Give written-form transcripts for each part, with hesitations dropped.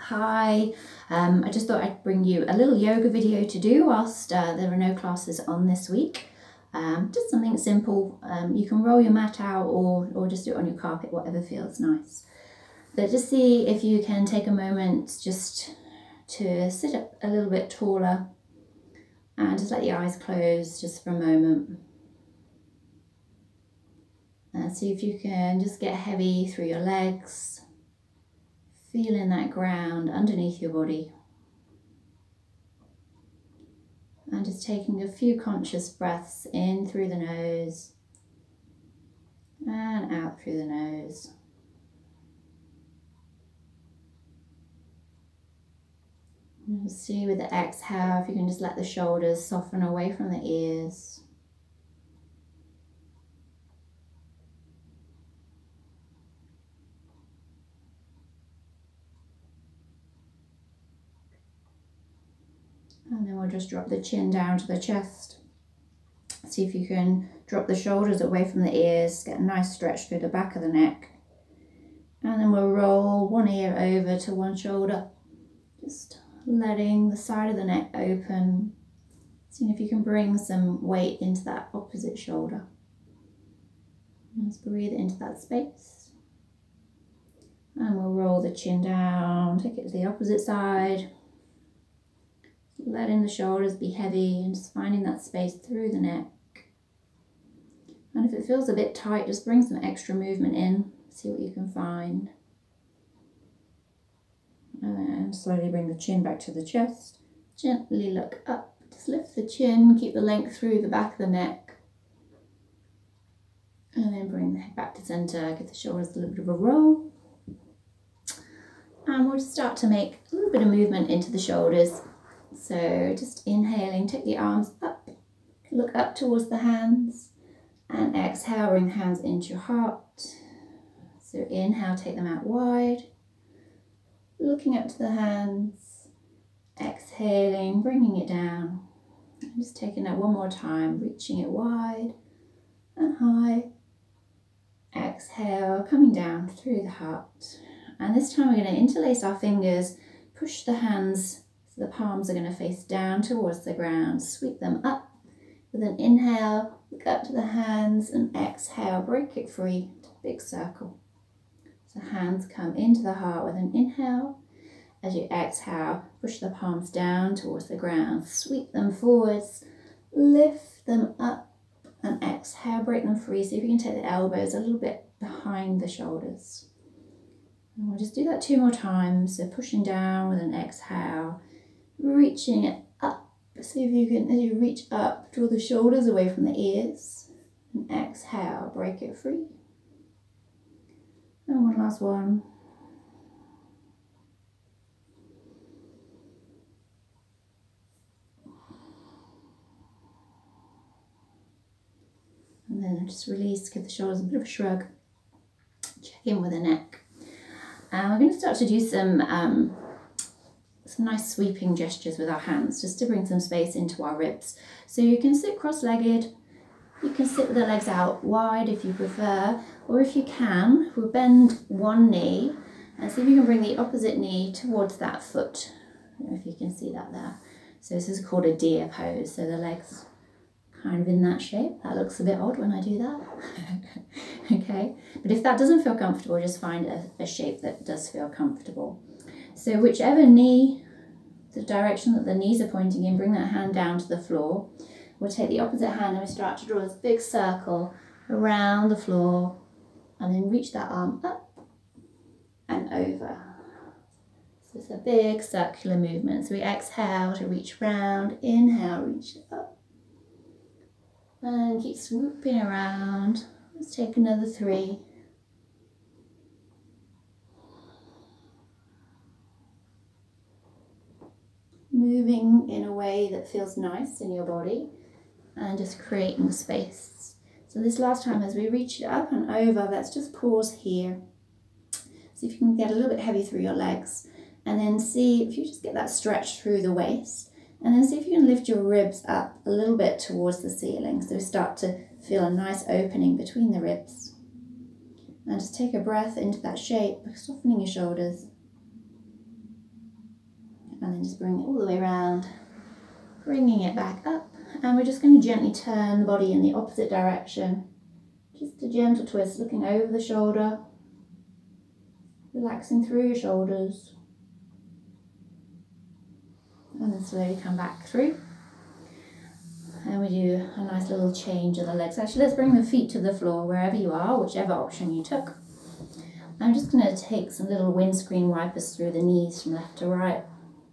Hi, I just thought I'd bring you a little yoga video to do whilst there are no classes on this week. Just something simple. You can roll your mat out or just do it on your carpet, whatever feels nice. But just see if you can take a moment just to sit up a little bit taller and just let the eyes close just for a moment. And see if you can just get heavy through your legs. Feeling that ground underneath your body. And just taking a few conscious breaths in through the nose and out through the nose. And see with the exhale if you can just let the shoulders soften away from the ears. And then we'll just drop the chin down to the chest. See if you can drop the shoulders away from the ears, get a nice stretch through the back of the neck. And then we'll roll one ear over to one shoulder. Just letting the side of the neck open. Seeing if you can bring some weight into that opposite shoulder. Let's breathe into that space. And we'll roll the chin down, take it to the opposite side. Letting the shoulders be heavy and just finding that space through the neck. And if it feels a bit tight, just bring some extra movement in. See what you can find. And slowly bring the chin back to the chest. Gently look up. Just lift the chin, keep the length through the back of the neck. And then bring the head back to center. Give the shoulders a little bit of a roll. And we'll just start to make a little bit of movement into the shoulders. So just inhaling, take the arms up, look up towards the hands, and exhale, bring the hands into your heart. So inhale, take them out wide, looking up to the hands, exhaling, bringing it down, and just taking that one more time, reaching it wide and high. Exhale, coming down through the heart. And this time we're going to interlace our fingers, push the hands. The palms are going to face down towards the ground. Sweep them up with an inhale, look up to the hands, and exhale, break it free to a big circle. So hands come into the heart with an inhale. As you exhale, push the palms down towards the ground. Sweep them forwards, lift them up, and exhale, break them free. See if you can take the elbows a little bit behind the shoulders. And we'll just do that 2 more times. So pushing down with an exhale. Reaching it up. See if you can, as you reach up, draw the shoulders away from the ears. And exhale, break it free. And one last one. And then just release, give the shoulders a bit of a shrug. Check in with the neck. And we're going to start to do some nice sweeping gestures with our hands, just to bring some space into our ribs. So you can sit cross-legged, you can sit with the legs out wide if you prefer, or if you can, we'll bend one knee and see if you can bring the opposite knee towards that foot. I don't know if you can see that there. So this is called a deer pose, so the legs kind of in that shape. That looks a bit odd when I do that. Okay, but if that doesn't feel comfortable, just find a shape that does feel comfortable. So whichever knee, the direction that the knees are pointing in, bring that hand down to the floor. We'll take the opposite hand and we start to draw this big circle around the floor and then reach that arm up and over. So it's a big circular movement. So we exhale to reach round, inhale, reach up. And keep swooping around. Let's take another 3. Moving in a way that feels nice in your body and just creating space. So this last time as we reach it up and over, let's just pause here. See if you can get a little bit heavy through your legs and then see if you just get that stretch through the waist and then see if you can lift your ribs up a little bit towards the ceiling. So start to feel a nice opening between the ribs. And just take a breath into that shape, softening your shoulders. And then just bring it all the way around, bringing it back up. And we're just going to gently turn the body in the opposite direction. Just a gentle twist, looking over the shoulder, relaxing through your shoulders. And then slowly come back through. And we do a nice little change of the legs. Actually, let's bring the feet to the floor wherever you are, whichever option you took. I'm just going to take some little windscreen wipers through the knees from left to right.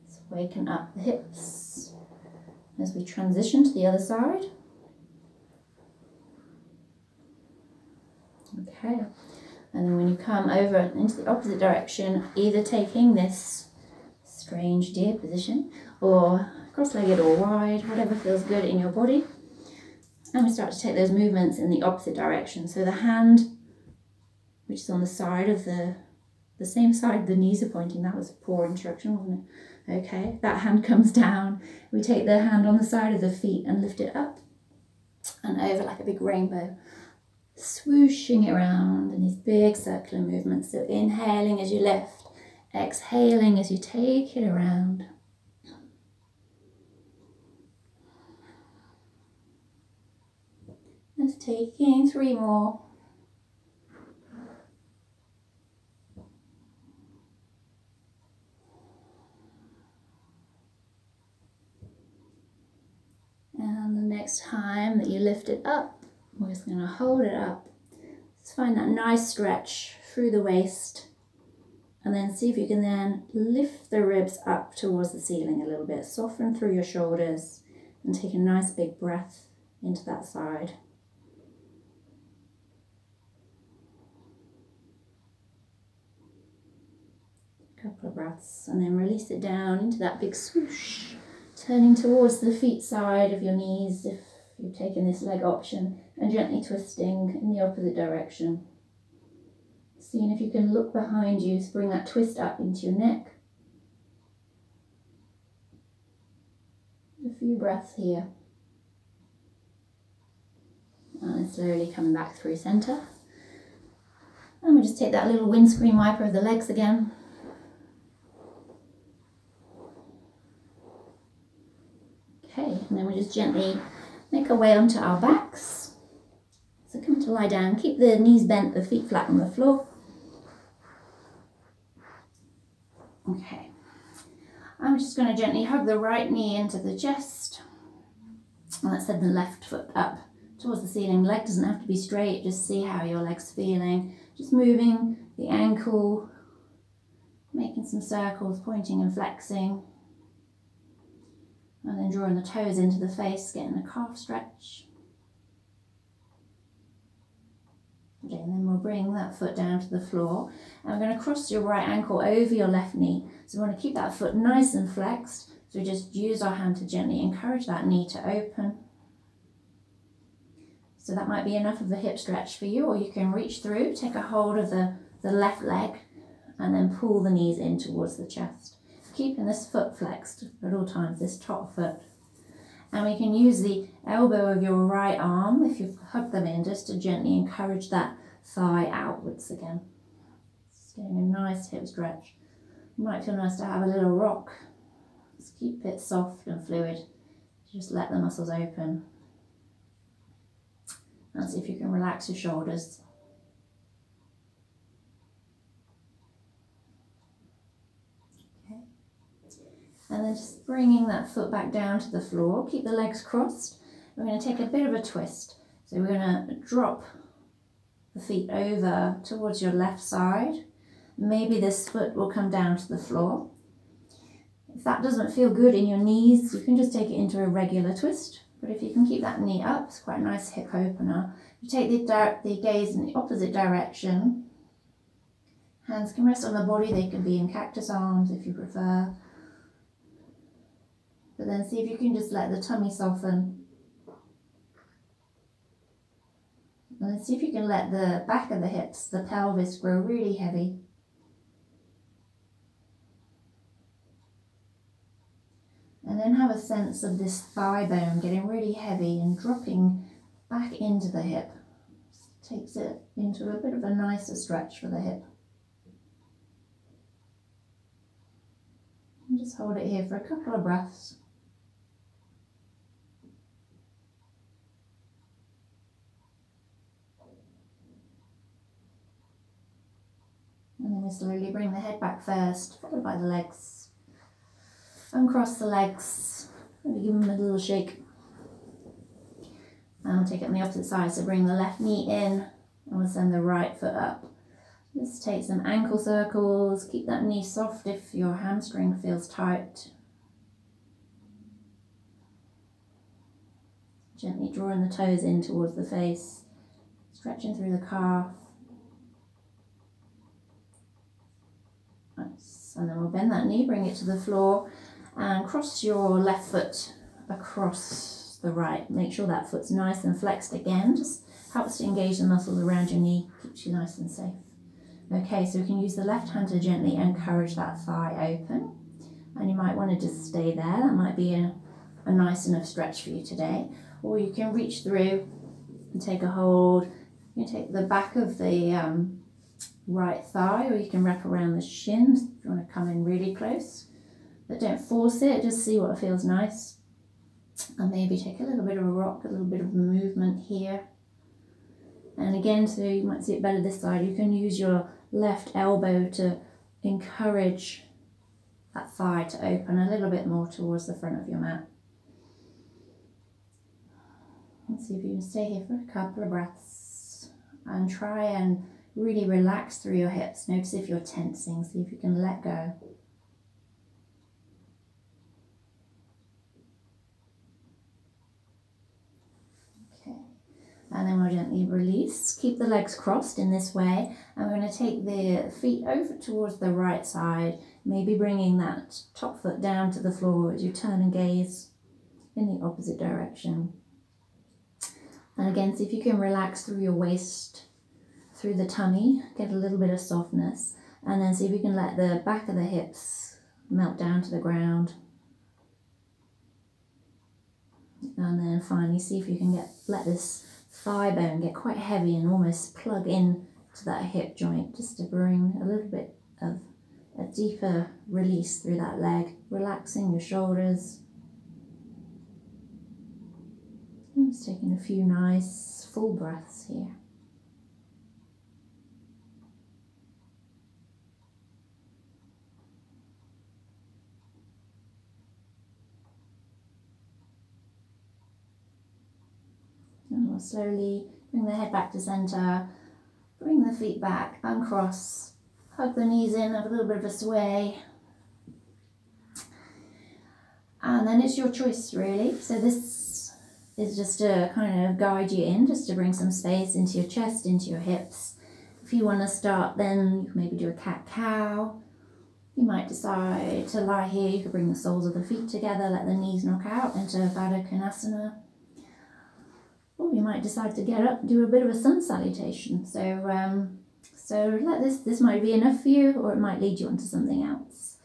Let's waken up the hips as we transition to the other side. Okay, and then when you come over into the opposite direction, either taking this strange deer position or cross-legged or wide, whatever feels good in your body. And we start to take those movements in the opposite direction. So the hand, which is on the side of the same side the knees are pointing, that was poor instruction, wasn't it? Okay, that hand comes down. We take the hand on the side of the feet and lift it up and over like a big rainbow, swooshing it around in these big circular movements. So inhaling as you lift, exhaling as you take it around. Just taking 3 more. And the next time that you lift it up, we're just going to hold it up. Just find that nice stretch through the waist. And then see if you can then lift the ribs up towards the ceiling a little bit. Soften through your shoulders and take a nice big breath into that side. A couple of breaths and then release it down into that big swoosh. Turning towards the feet side of your knees if you've taken this leg option, and gently twisting in the opposite direction. Seeing if you can look behind you, so bring that twist up into your neck. A few breaths here. And slowly coming back through centre. And we just take that little windscreen wiper of the legs again. Okay, and then we just gently make our way onto our backs. So come to lie down, keep the knees bent, the feet flat on the floor. Okay, I'm just going to gently hug the right knee into the chest. And let's send the left foot up towards the ceiling. Leg doesn't have to be straight, just see how your leg's feeling. Just moving the ankle, making some circles, pointing and flexing. And then drawing the toes into the face, getting a calf stretch. Okay, and then we'll bring that foot down to the floor. And we're going to cross your right ankle over your left knee. So we want to keep that foot nice and flexed. So we just use our hand to gently encourage that knee to open. So that might be enough of a hip stretch for you, or you can reach through, take a hold of the left leg, and then pull the knees in towards the chest. Keeping this foot flexed at all times, this top foot. And we can use the elbow of your right arm, if you've hugged them in, just to gently encourage that thigh outwards again. Just getting a nice hip stretch. It might feel nice to have a little rock. Just keep it soft and fluid. Just let the muscles open. And see if you can relax your shoulders. And then just bringing that foot back down to the floor. Keep the legs crossed. We're going to take a bit of a twist. So we're going to drop the feet over towards your left side. Maybe this foot will come down to the floor. If that doesn't feel good in your knees, you can just take it into a regular twist. But if you can keep that knee up, it's quite a nice hip opener. You take the gaze in the opposite direction. Hands can rest on the body. They can be in cactus arms if you prefer. But then see if you can just let the tummy soften. And then see if you can let the back of the hips, the pelvis, grow really heavy. And then have a sense of this thigh bone getting really heavy and dropping back into the hip. Takes it into a bit of a nicer stretch for the hip. And just hold it here for a couple of breaths. And then we slowly bring the head back first, followed by the legs. Uncross the legs, maybe give them a little shake. And we'll take it on the opposite side, so bring the left knee in and we'll send the right foot up. Just take some ankle circles, keep that knee soft if your hamstring feels tight. Gently drawing the toes in towards the face, stretching through the calf. Nice. And then we'll bend that knee, bring it to the floor and cross your left foot across the right. Make sure that foot's nice and flexed again, just helps to engage the muscles around your knee, keeps you nice and safe. Okay, so we can use the left hand to gently encourage that thigh open, and you might want to just stay there. That might be a nice enough stretch for you today. Or you can reach through and take a hold. You can take the back of the right thigh, or you can wrap around the shin if you want to come in really close. But don't force it, just see what feels nice. And maybe take a little bit of a rock, a little bit of movement here. And again, so you might see it better this side, you can use your left elbow to encourage that thigh to open a little bit more towards the front of your mat. Let's see if you can stay here for a couple of breaths and try and really relax through your hips. Notice if you're tensing, see if you can let go. Okay, and then we'll gently release. Keep the legs crossed in this way, and we're going to take the feet over towards the right side, maybe bringing that top foot down to the floor as you turn and gaze in the opposite direction. And again, see if you can relax through your waist, through the tummy, get a little bit of softness, and then see if you can let the back of the hips melt down to the ground. And then finally see if you can let this thigh bone get quite heavy and almost plug in to that hip joint, just to bring a little bit of a deeper release through that leg, relaxing your shoulders. I'm just taking a few nice full breaths here. And we'll slowly bring the head back to center, bring the feet back, uncross, hug the knees in, have a little bit of a sway. And then it's your choice really. So this is just to kind of guide you in, just to bring some space into your chest, into your hips. If you want to start, then you can maybe do a cat-cow. You might decide to lie here. You could bring the soles of the feet together, let the knees knock out into Baddha Konasana. Or you might decide to get up and do a bit of a sun salutation. So let this might be enough for you, or it might lead you onto something else.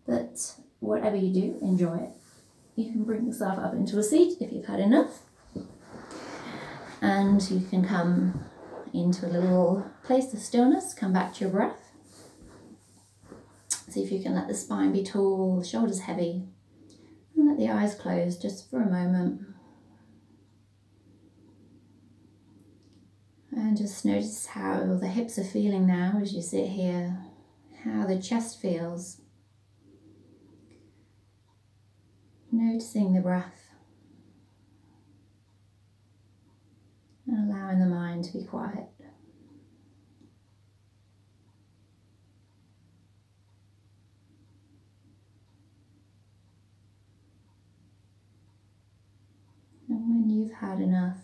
But whatever you do, enjoy it. You can bring yourself up into a seat if you've had enough. And you can come into a little place of stillness, come back to your breath. See if you can let the spine be tall, shoulders heavy, and let the eyes close just for a moment. And just notice how the hips are feeling now as you sit here, how the chest feels. Noticing the breath and allowing the mind to be quiet. And when you've had enough,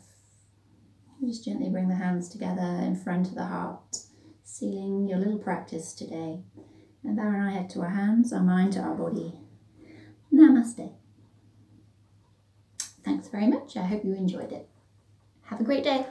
just gently bring the hands together in front of the heart, sealing your little practice today. And bowing our head to our hands, our mind to our body. Namaste. Thanks very much. I hope you enjoyed it. Have a great day.